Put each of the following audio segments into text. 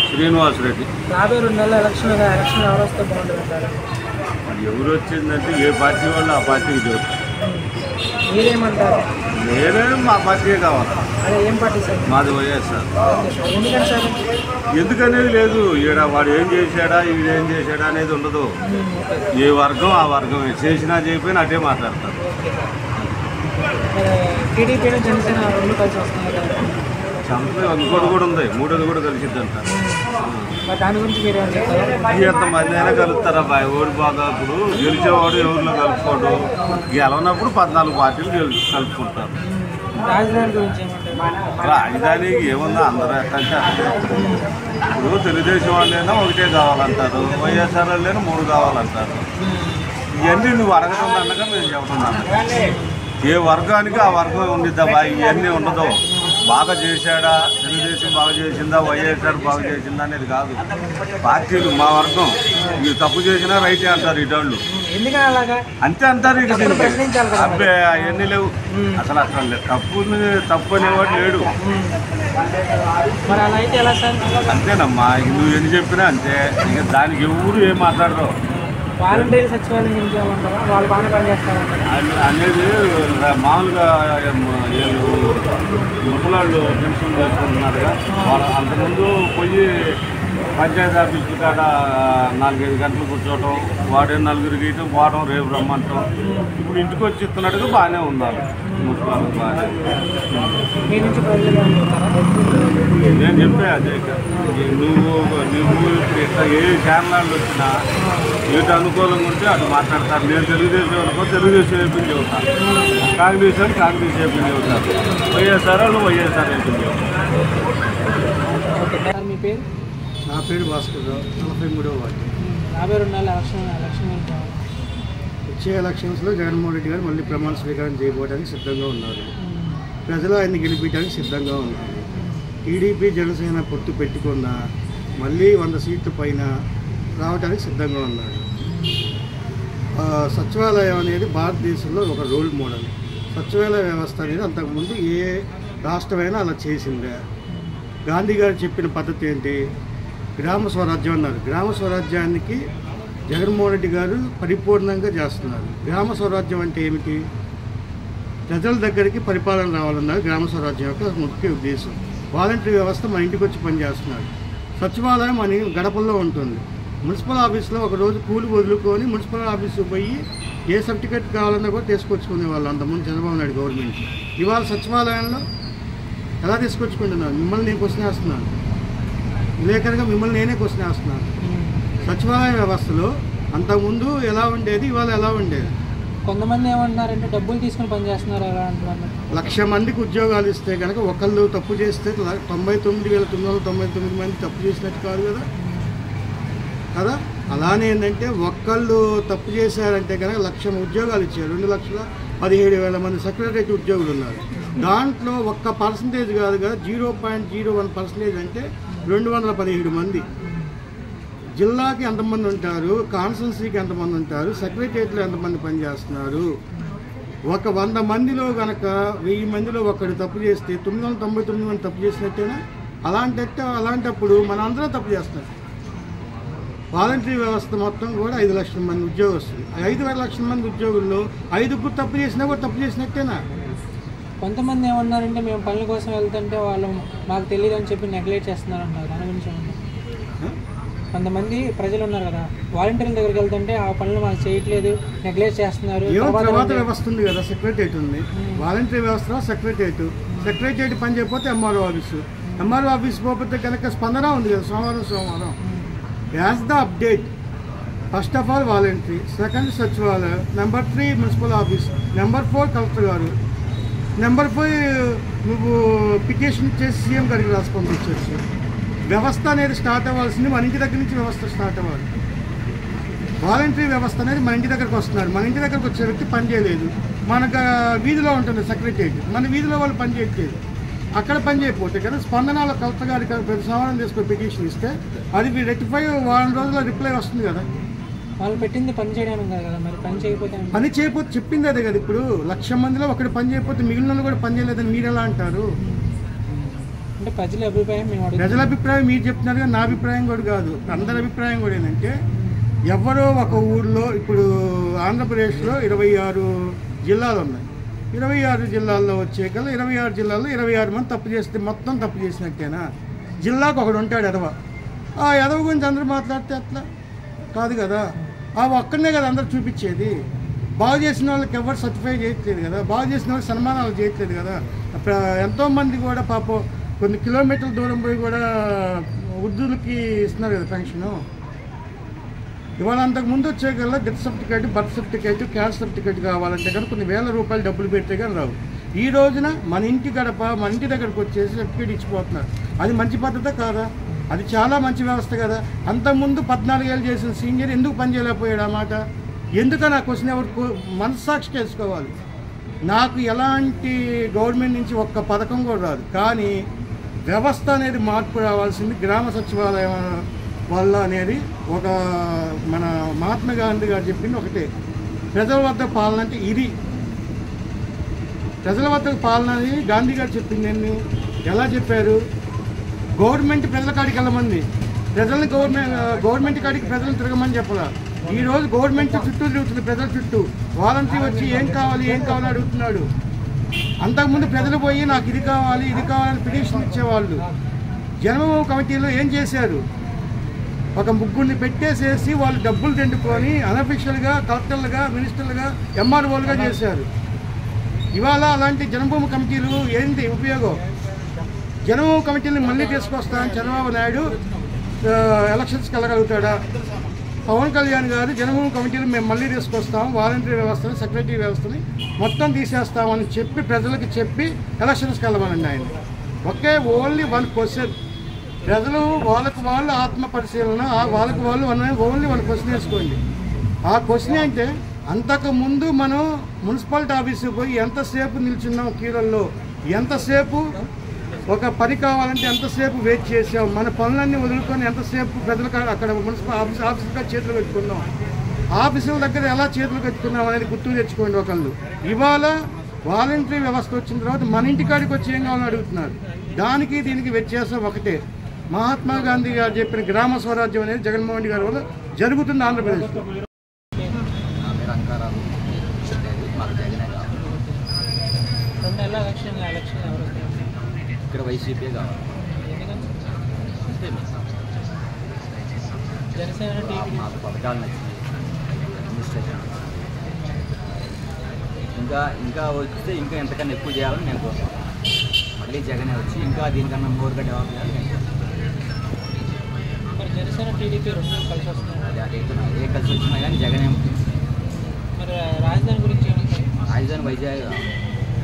శ్రీనివాస్ రెడ్డి. రాబోయే 2 నెలల ఎలక్షన్ ఎవరు వస్తే బాగుంటుందంటారు? ఎవరు వచ్చిందంటే ఏ పార్టీ వాళ్ళు ఆ పార్టీకి చూస్తారు. మీరేమంటారు? నేనే మా పార్టీయే కావాలి. అదే ఏం పార్టీ సార్? మాది వైఎస్ఆర్. ఎందుకంటే సార్ ఎందుకనేది లేదు. ఈడ వాడు ఏం చేశాడా ఈడేం చేశాడా అనేది ఉండదు. ఏ వర్గం ఆ వర్గమే, చేసినా చేయకపోయినా అటే మాట్లాడతారు. టీడీపీ జనసేన 2 కలిసి వస్తున్నారు కదా, ఇంకోటి కూడా ఉంది, 3ది కూడా కలిసిద్దంట. దాని గురించి మీరు ఎంతమంది అయినా కలుస్తారా బాయ్? ఓడిపోతా ఇప్పుడు గెలిచేవాడు ఎవరిలో కలుపుకోడు, గెలవనప్పుడు 14 పార్టీలు కలుపుకుంటారు. రాజధాని గురించి ఏమంటారు? రాజధానికి ఏముందా, అందరూ ఎక్కడంటే ఇప్పుడు తెలుగుదేశం వాళ్ళైనా ఒకటే కావాలంటారు, వైఎస్ఆర్ వాళ్ళైనా 3 కావాలంటారు. ఇవన్నీ నువ్వు అడగడం అనగా మేము చెబుతున్నాను. ఏ వర్గానికి ఆ వర్గం ఉండిద్దా, ఇవన్నీ ఉండదు. బాగా చేశాడా, తెలుగుదేశం బాగా చేసిందా, వైఎస్ఆర్ బాగా చేసిందా అనేది కాదు. పార్టీలు మా వర్గం మీరు తప్పు చేసినా రైటే అంటారు ఇటోళ్ళు, అంతే అంటారు. ఇక అబ్బే అవన్నీ లేవు అసలు. తప్పు అనేవాడు లేడు. అంతేనమ్మా, నువ్వు ఎన్ని చెప్పినా అంతే. ఇక దానికి ఎవరు ఏం మాట్లాడరు. వాలంటీర్ సచివాలయం గురించి ఏమంటారా? వాళ్ళు బాగానే పనిచేస్తారు అనేది మామూలుగా ముసలాళ్ళు పెన్షన్ చేసుకుంటున్నారుగా, వాళ్ళు అంతకుముందు పోయి పంచాయతీ ఆఫీసులు కాడ 4-5 గంటలు కూర్చోవటం, వాడే 4 గీయటం, పోవడం, రేపు రమ్మంటాం. ఇప్పుడు ఇంటికి వచ్చి ఇస్తున్నట్టుగా బాగానే ఉన్నారు ముసలాళ్ళు. బాగానే నేను చెప్పే అదే. నువ్వు ఇప్పుడు ఇట్లా ఏ ఛానల్ వచ్చినా ఏటు అనుకూలంగా ఉంటే అటు మాట్లాడతారు. నేను తెలుగుదేశం అనుకో తెలుగుదేశం అయిపోయింది చెబుతాను, కాంగ్రెస్ అని కాంగ్రెస్ అయిపోయింది చెబుతారు, వైఎస్ఆర్ వాళ్ళు వైఎస్ఆర్ అయిపోయింది చెబుతారు. మీ పేరు? నా పేరు భాస్కర్ రావు, 43వ వార్డు. రాబోయే 2 నెలల ఎలక్షన్ వచ్చే ఎలక్షన్స్లో జగన్మోహన్ రెడ్డి గారు మళ్ళీ ప్రమాణ స్వీకారం చేయబోవడానికి సిద్ధంగా ఉన్నారు. ప్రజలు ఆయన్ని గెలిపించడానికి సిద్ధంగా ఉన్నారు. టీడీపీ జనసేన పొత్తు పెట్టుకున్న మళ్ళీ 100 సీట్ల పైన రావడానికి సిద్ధంగా ఉన్నారు. సచివాలయం అనేది భారతదేశంలో ఒక రోల్ మోడల్. సచివాలయ వ్యవస్థ అనేది అంతకుముందు ఏ రాష్ట్రమైనా అలా చేసిందే. గాంధీ గారు చెప్పిన పద్ధతి ఏంటి? గ్రామ స్వరాజ్యం అన్నారు. గ్రామ స్వరాజ్యానికి జగన్మోహన్ రెడ్డి గారు పరిపూర్ణంగా చేస్తున్నారు. గ్రామ స్వరాజ్యం అంటే ఏమిటి? ప్రజల దగ్గరికి పరిపాలన రావాలన్నారు గ్రామ స్వరాజ్యం యొక్క ముఖ్య ఉద్దేశం. వాలంటరీ వ్యవస్థ మన ఇంటికి వచ్చి పనిచేస్తున్నారు. సచివాలయం అని గడపల్లో ఉంటుంది. మున్సిపల్ ఆఫీస్లో ఒకరోజు కూలి వదులుకొని మున్సిపల్ ఆఫీస్కి పోయి ఏ సర్టిఫికేట్ కావాలన్నా కూడా తీసుకొచ్చుకునే వాళ్ళు అంతకుముందు చంద్రబాబు నాయుడు గవర్నమెంట్. ఇవాళ సచివాలయంలో ఎలా తీసుకొచ్చుకుంటున్నాను? మిమ్మల్ని నేను క్వశ్చన్ వేస్తున్నాను, విలేకరుగా మిమ్మల్ని నేనే క్వశ్చన్ వేస్తున్నాను. సచివాలయ వ్యవస్థలో అంతకుముందు ఎలా ఉండేది, ఇవాళ ఎలా ఉండేది? కొంతమంది ఏమంటున్నారంటే డబ్బులు తీసుకుని పనిచేస్తున్నారు ఎలా అంటున్నారు. 1,00,000 మందికి ఉద్యోగాలు ఇస్తే కనుక ఒకళ్ళు తప్పు చేస్తే 99,999 మంది తప్పు చేసినట్టు కాదు కదా. అలానే ఏంటంటే ఒక్కళ్ళు తప్పు చేశారంటే కనుక 1,00,000 ఉద్యోగాలు ఇచ్చారు. 2,17,000 మంది సెక్రటరీ ఉద్యోగులు ఉన్నారు. దాంట్లో ఒక్క పర్సంటేజ్ కాదుగా 0.01% అంటే 217 మంది. జిల్లాకి ఎంతమంది ఉంటారు, కాన్స్టిట్యున్సీకి ఎంతమంది ఉంటారు, సెక్రటరియట్లో ఎంతమంది పనిచేస్తున్నారు? ఒక 100 మందిలో కనుక 1000 మందిలో ఒకడు తప్పు చేస్తే 999 మంది తప్పు చేసినట్టేనా? అలాంటప్పుడు మన అందరం తప్పు చేస్తున్నారు. వాలంటరీ వ్యవస్థ మొత్తం కూడా 5 లక్షల మంది ఉద్యోగస్తులు. 5 లక్షల మంది ఉద్యోగుల్లో 5గురు తప్పు చేసినా కూడా తప్పు చేసినట్టేనా? కొంతమంది ఏమన్నారంటే మేము పనుల కోసం వెళ్తుంటే వాళ్ళు మాకు తెలియదు అని చెప్పి నెగ్లెక్ట్ చేస్తున్నారు అంటారు. దాని గురించి కొంతమంది ప్రజలు ఉన్నారు కదా, వాలంటీర్ల దగ్గరికి వెళ్తుంటే ఆ పనులు మాకు చేయట్లేదు, నెగ్లెక్ట్ చేస్తున్నారు. తర్వాత వ్యవస్థ ఉంది కదా, సెక్రటరియట్ ఉంది. వాలంటరీ వ్యవస్థ సెక్రటరియట్ పని చేయకపోతే ఎంఆర్ఓ ఆఫీస్ పోతే కనుక స్పందన ఉంది కదా, సోమవారం. As the update, first of all voluntary, second సచివాలయం, number 3 municipal office, number 4 collector గారు, నెంబర్ 5 నువ్వు పిటిషన్ ఇచ్చేసి సీఎం గారికి రాసి పంపించవచ్చు. వ్యవస్థ అనేది స్టార్ట్ అవ్వాల్సింది మన ఇంటి దగ్గర నుంచి. వ్యవస్థ స్టార్ట్ అవ్వాలి. వాలంటరీ వ్యవస్థ అనేది మన ఇంటి దగ్గరకు వస్తున్నారు. మన ఇంటి దగ్గరకు వచ్చే వ్యక్తి పని చేయలేదు, మనకు వీధిలో ఉంటుంది సెక్రటరియట్, మన వీధిలో వాళ్ళు పని చేయట్లేదు. అక్కడ పని చేయకపోతే కదా స్పందనలో కలెక్టర్ గారికి ప్రతి సంవత్సరం తీసుకొని పిటిషన్ ఇస్తే అది రెక్టిఫై వారం రోజుల్లో రిప్లై వస్తుంది కదా. వాళ్ళు పెట్టింది పని చేయడానికి కదా, మరి పని చేయకపోతే చెప్పింది అదే కదా. ఇప్పుడు 1,00,000 మందిలో ఒకటి పని చేయకపోతే మిగిలిన కూడా పని చేయలేదని మీరు ఎలా అంటారు? అంటే ప్రజల అభిప్రాయం మేము అడుగుతాం. ప్రజల అభిప్రాయం మీరు చెప్తున్నారు కానీ నా అభిప్రాయం కూడా కాదు, అందరి అభిప్రాయం కూడా ఏంటంటే ఎవరో ఒక ఊళ్ళో ఇప్పుడు ఆంధ్రప్రదేశ్లో 26 జిల్లాలు ఉన్నాయి. 26 జిల్లాల్లో వచ్చే కల్లా 26 జిల్లాల్లో 26 మంది తప్పు చేస్తే మొత్తం తప్పు చేసినట్టేనా? జిల్లాకు ఒకడు ఉంటాడు ఎదవ, ఆ ఎదవ గురించి అందరూ మాట్లాడితే అట్లా కాదు కదా. ఆ ఒక్కడనే కదా అందరూ చూపించేది. బాగు చేసిన వాళ్ళకి ఎవరు సర్టిఫై చేయట్లేదు కదా, బాగు చేసిన వాళ్ళకి సన్మానాలు చేయట్లేదు కదా. ఎంతోమంది కూడా పాపం కొన్ని కిలోమీటర్ల దూరం పోయి కూడా వృద్ధులకి ఇస్తున్నారు కదా పెన్షను. ఇవాళ అంతకుముందు వచ్చే కల్లా death certificate, birth certificate, caste certificate కావాలంటే కానీ కొన్ని వేల రూపాయలు డబ్బులు పెడితే కానీ రావు. ఈ రోజున మన ఇంటి గడప మన ఇంటి దగ్గరకు వచ్చేసి సర్టిఫికేట్ ఇచ్చిపోతున్నారు. అది మంచి పద్ధతే కాదా? అది చాలా మంచి వ్యవస్థ కదా. అంతకుముందు 14 ఏళ్ళు చేసిన సీనియర్ ఎందుకు పని చేయలేకపోయాడు? ఆ మాట ఎందుకని నా క్వశ్చన్ ఎవరు మనస్సాక్షి చేసుకోవాలి. నాకు ఎలాంటి గవర్నమెంట్ నుంచి ఒక్క పథకం కూడా రాదు, కానీ వ్యవస్థ అనేది మార్పు రావాల్సింది గ్రామ సచివాలయం వల్ల అనేది ఒక మన మహాత్మా గాంధీ గారు చెప్పింది ఒకటే, ప్రజల వద్ద పాలన అంటే ఇది. ప్రజల వద్ద పాలన అని గాంధీ గారు చెప్పింది. ఎలా చెప్పారు? గవర్నమెంట్ ప్రజల కాడికి వెళ్ళమంది, ప్రజల్ని గవర్నమెంట్ కాడికి ప్రజలను తిరగమని చెప్పాలా. ఈరోజు గవర్నమెంట్ చుట్టూ తిరుగుతుంది, ప్రజల చుట్టూ. వాలంటీర్ వచ్చి ఏం కావాలి అడుగుతున్నాడు. అంతకుముందు ప్రజలు పోయి నాకు ఇది కావాలని పిటిషన్ ఇచ్చేవాళ్ళు. జన్మభూమి కమిటీలో ఏం చేశారు? ఒక ముగ్గురిని పెట్టేసేసి వాళ్ళు డబ్బులు తిండుకొని అనఫిషియల్గా కలెక్టర్లుగా, మినిస్టర్లుగా, ఎంఆర్ఓలుగా చేశారు. ఇవాళ అలాంటి జన్మభూమి కమిటీలు ఏంటి ఉపయోగం? జన్మభూమి కమిటీని మళ్ళీ తీసుకొస్తానని చంద్రబాబు నాయుడు ఎలక్షన్స్కి వెళ్ళగలుగుతాడా? పవన్ కళ్యాణ్ గారు జన్మభూమి కమిటీలు మేము మళ్ళీ తీసుకొస్తాం, వాలంటీర్ వ్యవస్థని, సెక్రటరీ వ్యవస్థని మొత్తం తీసేస్తామని చెప్పి ప్రజలకు చెప్పి ఎలక్షన్స్కి వెళ్ళమనండి ఆయన. Only 1 question. ప్రజలు వాళ్ళకు వాళ్ళు ఆత్మ పరిశీలన, వాళ్ళకు వాళ్ళు ఓన్లీ 1 క్వశ్చన్ వేసుకోండి. ఆ క్వశ్చన్ అంటే అంతకుముందు మనం మున్సిపాలిటీ ఆఫీస్కి పోయి ఎంతసేపు నిల్చున్నాం క్యూలలో, ఎంతసేపు ఒక పని కావాలంటే ఎంతసేపు వెయిట్ చేసాం, మన పనులన్నీ వదులుకొని ఎంతసేపు ప్రజలకు అక్కడ మున్సిపల్ ఆఫీసుగా చేతులు కట్టుకున్నాం, ఆఫీసుల దగ్గర ఎలా చేతులు కట్టుకున్నాం అనేది గుర్తు తెచ్చుకోండి ఒకళ్ళు. ఇవాళ వాలంటరీ వ్యవస్థ వచ్చిన తర్వాత మన ఇంటికాడికి వచ్చి ఏం కావాలని అడుగుతున్నారు. దానికి దీనికి వ్యత్యాసం ఒకటే. మహాత్మా గాంధీ గారు చెప్పిన గ్రామ స్వరాజ్యం అనేది జగన్మోహన్ రెడ్డి గారి వల్ల జరుగుతుంది ఆంధ్రప్రదేశ్లో. ఇక్కడ వైసీపీ కావాలి. మాకు పథకాలు నచ్చినాయి, అడ్మినిస్ట్రేషన్ ఇంకా వస్తే ఇంకా ఎంతకన్నా ఎక్కువ చేయాలని నేను కోరుకుంటున్నాను. మళ్ళీ జగనే వచ్చి ఇంకా దీనికన్నా మోర్గా డెవలప్ చేయాలని నేను జనసేన టీడీపీ రెండు కలిసి వస్తున్నాయి. అదే ఏ కలిసి వచ్చినా కానీ జగనే. మరి రాజధాని గురించి ఏమంటారు? రాజధాని వైజాగ్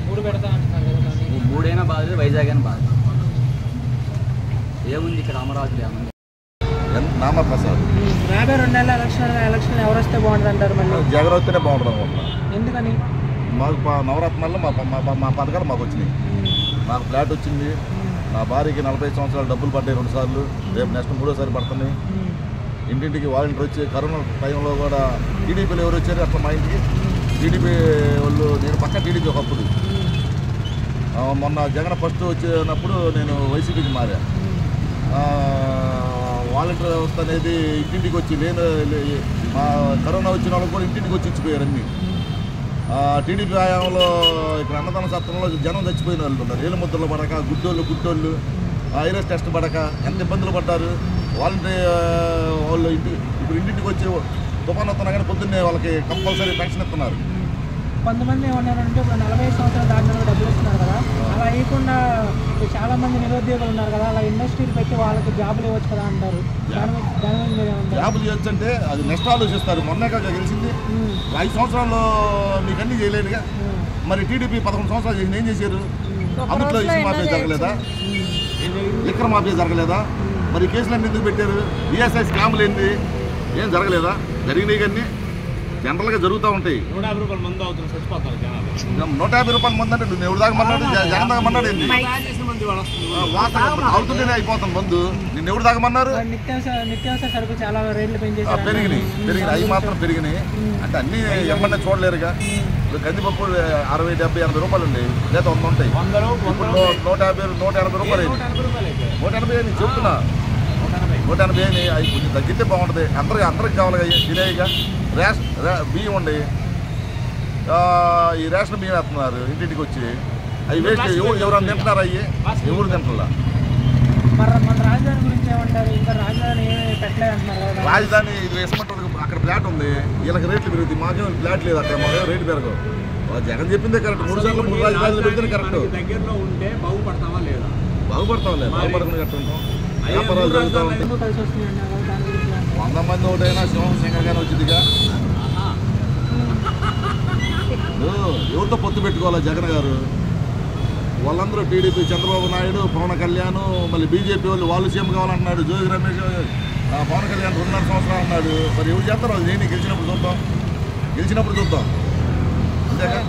3 పెడతా అంటున్నారు కదా. 3 బాధ, వైజాగ్ అయినా బాధ. ఏముంది ఇక్కడ అమరావతి ఏముంది? నామప్రసాద్. రాబోయే 2 నెలల ఎలక్షన్ ఎవరు వస్తే బాగుంటుంది అంటారు? మళ్ళీ జగన్ వస్తేనే బాగుంటుంది అనుకుంటున్నాను. ఎందుకని? మాకు నవరత్నాల్లో మా పథకాలు మాకు వచ్చినాయి. నాకు ఫ్లాట్ వచ్చింది, నా భార్యకి 45 సంవత్సరాలు డబ్బులు పడ్డాయి 2 సార్లు, రేపు నెక్స్ట్ 3వ పడుతున్నాయి. ఇంటింటికి వాలంటీర్ వచ్చి కరోనా టైంలో కూడా టీడీపీలో ఎవరు వచ్చారు అట్లా మా ఇంటికి టీడీపీ వాళ్ళు. నేను పక్క టీడీపీ ఒకప్పుడు, మొన్న జగన్ ఫస్ట్ వచ్చినప్పుడు నేను వైసీపీకి మారా. వాలంటీర్ వ్యవస్థ అనేది ఇంటింటికి వచ్చి మా కరోనా వచ్చిన వాళ్ళకి కూడా ఇంటింటికి వచ్చి ఇచ్చిపోయారు అన్నీ. టీడీపీ హయాంలో ఇక్కడ అన్నదాన సత్రంలో జనం చచ్చిపోయిన వాళ్ళు ఉన్నారు. ఏళ్ళ ముద్దలు పడక, గుడ్డోళ్ళు ఐరస్ టెస్ట్ పడక ఎంత ఇబ్బందులు పడ్డారు. వాలంటీర్ వాళ్ళు ఇప్పుడు ఇంటింటికి వచ్చి తుఫాను వస్తున్నా కానీ పొద్దున్నే వాళ్ళకి కంపల్సరీ పెన్షన్ ఇస్తున్నారు. కొంతమంది ఏమన్నారంటే ఇప్పుడు 45 సంవత్సరాలు దాటిన డబ్బులు ఇస్తున్నారు కదా, అలా ఇవ్వకుండా చాలా మంది నిరుద్యోగులు ఉన్నారు కదా, అలా ఇండస్ట్రీలు పెట్టి వాళ్ళకి జాబులు ఇవ్వచ్చు కదా అంటారు. జాబులు ఇవ్వచ్చు అంటే అది నెక్స్ట్ ఆలోచిస్తారు. మొన్నే గెలిచింది 5 సంవత్సరాల్లో మీకు అన్నీ చేయలేదుగా. మరి టీడీపీ 11 సంవత్సరాలు చేసి ఏం చేశారు? అందులో ఇసుక మాఫీ జరగలేదా? లిక్కర్ మాఫీ జరగలేదా? మరి కేసులన్నీ ఎందుకు పెట్టారు? ఈఎస్ఐ స్కాములు ఏంది? ఏం జరగలేదా? జరిగినాయి కానీ జనరల్గా జరుగుతూ ఉంటాయి. 150 రూపాయల మందు అవుతుంది, చచ్చిపోతారు జనాలు. 150 రూపాయల మందు అంటే నువ్వు ఎవరు దాగమన్నాడు? జగన్ దాగమన్నాడు ఏంది? అవుతుంటేనే అయిపోతాం మందు. నిన్ను ఎవరు దాగమన్నారు? నిత్యావసర సరుకు చాలా రేట్లు పెరిగినాయి. అవి మాత్రం పెరిగినాయి అంటే అన్నీ ఎమ్మన్నా చూడలేరుగా. ఇప్పుడు కందిపప్పు 60, 70, 80 రూపాయలు ఉంది, లేదా 100 ఉంటాయి. ఇప్పుడు 150, 180 రూపాయలు అయింది. 180 నేను చెప్తున్నా, 180 అని అవి కొంచెం తగ్గితే బాగుంటుంది. అందరికి కావాలి తినేయిగా. బియ్యం ఉండి ఈ రేషన్ బియ్యం వేస్తున్నారు ఇంటింటికి వచ్చి, అవి వేస్ట్. ఎవరైనా తింటున్నారు? అవి ఎవరు తింటున్నా? రాజధాని ఇది వేసమంటుంది. అక్కడ ఫ్లాట్ ఉంది, వీళ్ళకి రేట్లు పెరుగుతాయి. మాకేమో ఫ్లాట్ లేదు, అక్కడ మాకేమో రేటు పెరగవు. జగన్ చెప్పిందే కరెక్ట్. 3 సార్లు 3 రాజధానులు పెడితే కరెక్ట్. దగ్గరలో ఉంటే బాగుపడతావా లేదా? బాగుపడతాం లేదు, బాగుపడకుండా కట్టుంటాం. వ్యాపారాలు జరుగుతూ ఉంటాయి. 100 మంది ఒకటైనా సింహంగానే వచ్చిందిగా. ఎవరితో పొత్తు పెట్టుకోవాలా జగన్ గారు? వాళ్ళందరూ టీడీపీ, చంద్రబాబు నాయుడు, పవన్ కళ్యాణ్, మళ్ళీ బీజేపీ వాళ్ళు సీఎం కావాలంటున్నాడు. జోగి రమేష్ పవన్ కళ్యాణ్ 2.5 సంవత్సరాలు అన్నాడు. మరి ఎవరు చేస్తారు? వాళ్ళు నేను గెలిచినప్పుడు చూద్దాం, అంతేగా.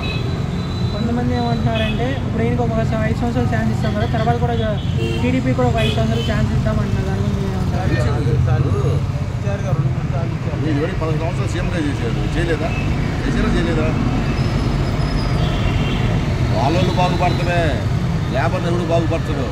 కొంతమంది ఏమంటున్నారంటే ఇప్పుడు ఈయనకి ఒక 5 సంవత్సరాలు ఛాన్స్ ఇస్తాం కదా, తర్వాత కూడా టీడీపీ కూడా ఒక 5 సంవత్సరాలు ఛాన్స్ ఇద్దాం అంటున్నారు. దాని గురించి మీరు 10 సంవత్సరాలు సీఎంగా చేయలేదా? వాళ్ళు బాగుపడతామే, లేబర్ని ఎవడు బాగుపరచడు.